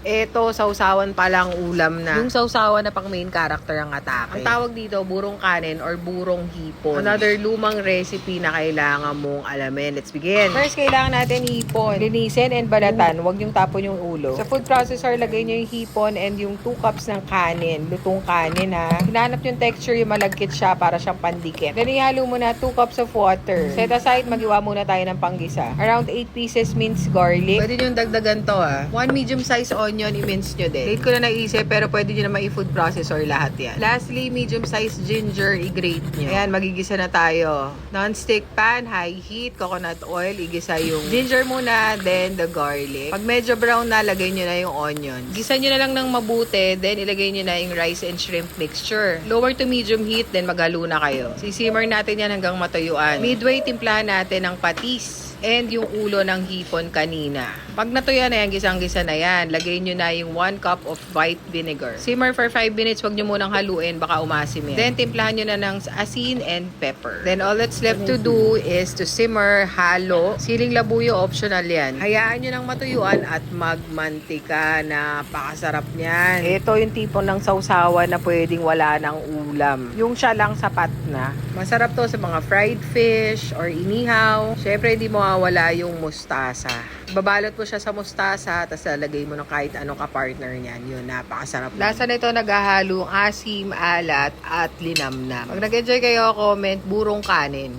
Eto, sausawan palang ulam na. Yung sausawan na pang main character ang atake. Ang tawag dito, burong kanin or burong hipon. Another lumang recipe na kailangan mong alamin. Let's begin. First, kailangan natin hipon. Linisin and balatan. Huwag yung tapon yung ulo. Sa food processor, lagay nyo yung hipon and yung 2 cups ng kanin. Lutong kanin ha. Hinanap yung texture, yung malagkit siya para siyang pandikit. Then, ihalo mo na 2 cups of water. Set aside, magiwa muna tayo ng panggisa. Around 8 pieces minced garlic. Pwede nyo dagdagan to ha. 1 medium size onion, i-mince nyo din. Late ko na naisip, pero pwede nyo naman i-food processor lahat yan. Lastly, medium size ginger, i-grate nyo. Ayan, magigisa na tayo. Non-stick pan, high heat, coconut oil, igisa yung ginger muna, then the garlic. Pag medyo brown na, lagay nyo na yung onion. Gisa nyo na lang ng mabuti, then ilagay nyo na yung rice and shrimp mixture. Lower to medium heat, then maghalo na kayo. Sisimmer natin yan hanggang matuyuan. Midway, timplahan natin ng patis and yung ulo ng hipon kanina. Pag natuya na yan, gisang-gisa na yan, lagay nyo na yung 1 cup of white vinegar. Simmer for 5 minutes, wag nyo munang haluin, baka umasim yan. Then, timplahan nyo na ng asin and pepper. Then, all that's left to do is to simmer, halo. Siling labuyo, optional yan. Hayaan nyo nang matuyuan at magmantika. Napakasarap niyan. Ito yung tipo ng sausawan na pwedeng wala ng ulam. Yung siya lang sapat na. Masarap to sa mga fried fish or inihaw. Syempre, hindi mawawala yung mustasa. Babalot mo siya sa mustasa, tapos lalagay mo ng kahit anong kapartner niyan. Yun, napakasarap. Lasa nito naghahalong asim, alat, at linamnam. Pag nag-enjoy kayo, comment burong kanin.